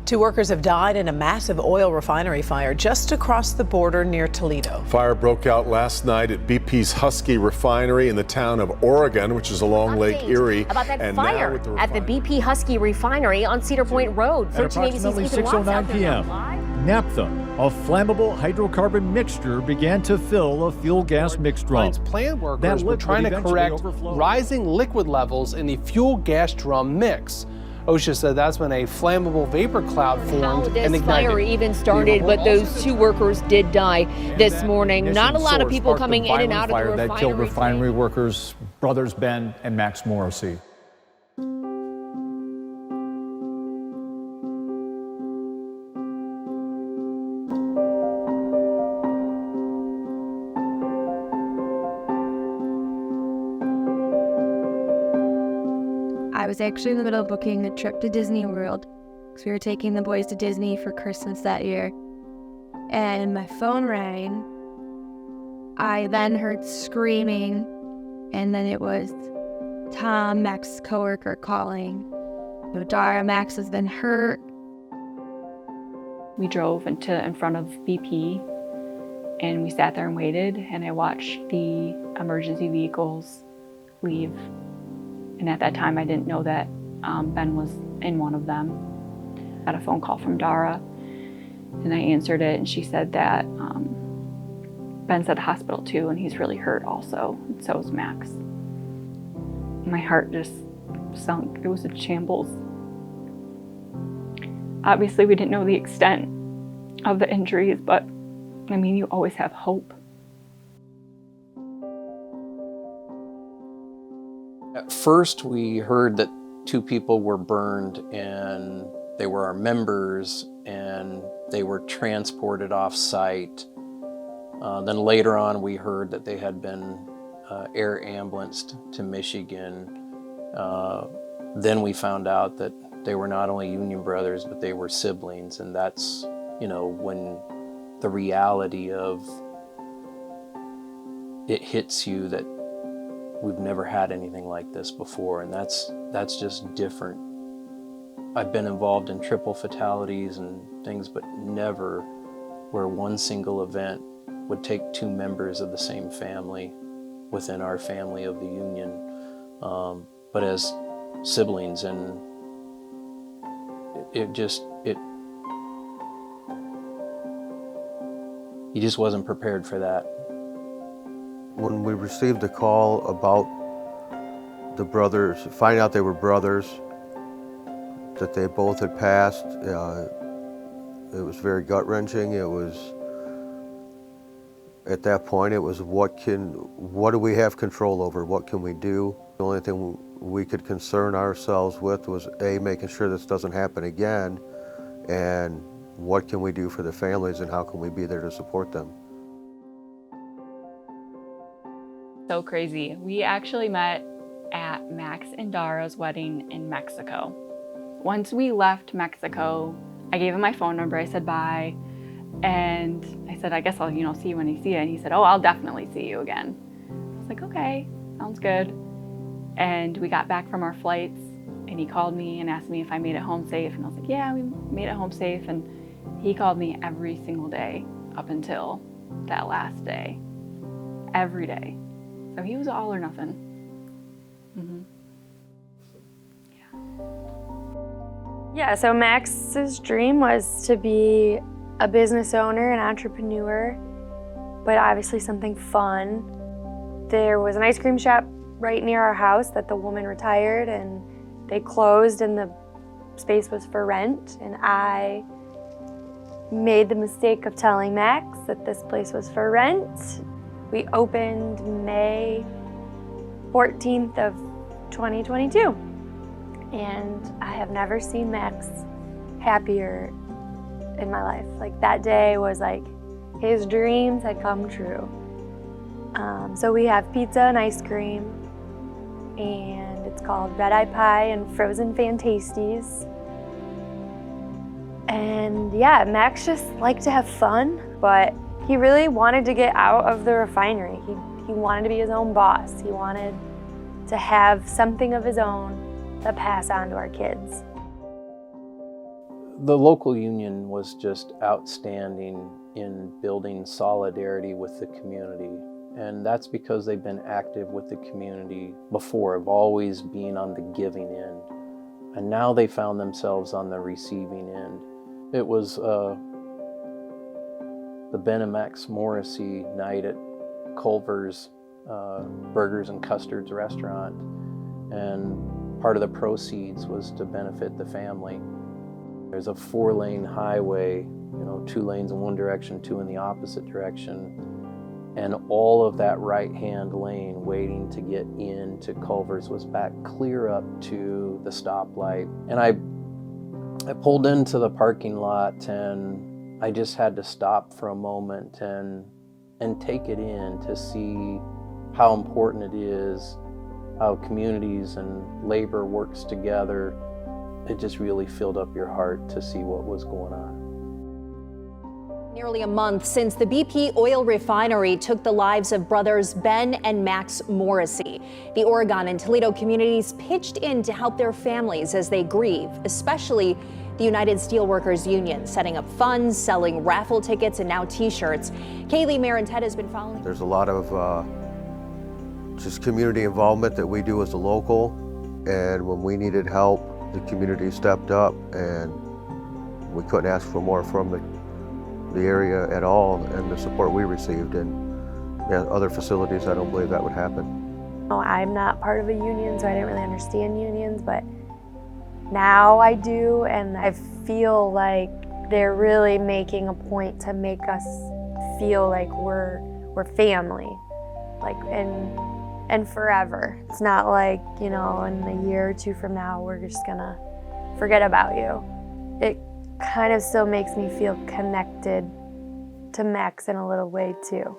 Two workers have died in a massive oil refinery fire just across the border near Toledo. Fire broke out last night at BP's Husky Refinery in the town of Oregon, which is along Lake Erie. About that and fire at the BP-Husky Refinery on Cedar Point Road. At approximately 6:09 p.m., naphtha, a flammable hydrocarbon mixture, began to fill a fuel gas mix drum. Plant workers were trying to correct rising liquid levels in the fuel gas drum mix. OSHA said that's when a flammable vapor cloud formed How and this ignited. fire even started, but those two workers did die this morning. Not a lot of people coming in and out of the refinery. That killed refinery workers, brothers Ben and Max Morrissey. I was actually in the middle of booking a trip to Disney World because we were taking the boys to Disney for Christmas that year. And my phone rang. I then heard screaming, and then it was Tom, Max's coworker, calling. Dara, Max has been hurt. We drove in front of BP, and we sat there and waited, and I watched the emergency vehicles leave. And at that time, I didn't know that Ben was in one of them. I got a phone call from Dara, and I answered it, and she said that Ben's at the hospital too, and he's really hurt also, and so is Max. My heart just sunk. It was a shambles. Obviously, we didn't know the extent of the injuries, but I mean, you always have hope. At first, we heard that two people were burned and they were our members and they were transported off site. Then later on, we heard that they had been air ambulanced to Michigan. Then we found out that they were not only union brothers, but they were siblings. And that's, when the reality of it hits you that we've never had anything like this before, and that's just different. I've been involved in triple fatalities and things, but never where one single event would take two members of the same family within our family of the union, but as siblings, and you just wasn't prepared for that. When we received a call about the brothers, finding out they were brothers, that they both had passed, it was very gut-wrenching. It was, at that point, it was what do we have control over? What can we do? The only thing we could concern ourselves with was making sure this doesn't happen again, and what can we do for the families, and how can we be there to support them? So crazy. We actually met at Max and Dara's wedding in Mexico. Once we left Mexico, I gave him my phone number. I said bye, and I said, I guess I'll see you when I see you. And he said, oh, I'll definitely see you again. I was like, okay, sounds good. And we got back from our flights, and he called me and asked me if I made it home safe, and I was like, yeah, we made it home safe. And he called me every single day up until that last day, every day. So he was all or nothing. Mm-hmm. Yeah, so Max's dream was to be a business owner, an entrepreneur, but obviously something fun. There was an ice cream shop right near our house that the woman retired, and they closed, and the space was for rent, and I made the mistake of telling Max that this place was for rent. We opened May 14th of 2022, and I have never seen Max happier in my life. Like, that day was like his dreams had come true. So we have pizza and ice cream, and it's called Red Eye Pie and Frozen Fantasties. And yeah, Max just liked to have fun, but he really wanted to get out of the refinery. He wanted to be his own boss. He wanted to have something of his own to pass on to our kids. The local union was just outstanding in building solidarity with the community. And that's because they've been active with the community before, of always being on the giving end. And now they found themselves on the receiving end. It was the Ben and Max Morrissey night at Culver's Burgers and Custards restaurant. And part of the proceeds was to benefit the family. There's a 4-lane highway, 2 lanes in one direction, 2 in the opposite direction. And all of that right-hand lane waiting to get into Culver's was back clear up to the stoplight. And I pulled into the parking lot, and I just had to stop for a moment and take it in to see how important it is, how communities and labor works together. It just really filled up your heart to see what was going on. Nearly a month since the BP oil refinery took the lives of brothers Ben and Max Morrissey. The Oregon and Toledo communities pitched in to help their families as they grieve, especially the United Steelworkers Union, setting up funds, selling raffle tickets, and now T-shirts. Kaylee Marentet has been following. There's a lot of just community involvement that we do as a local, and when we needed help, the community stepped up, and we couldn't ask for more from the area at all, and the support we received. And other facilities, I don't believe that would happen. I'm not part of a union, so I didn't really understand unions, but now I do, and I feel like they're really making a point to make us feel like we're family, like and forever. It's not like, in a year or 2 from now, we're just gonna forget about you. It kind of still makes me feel connected to Max in a little way too.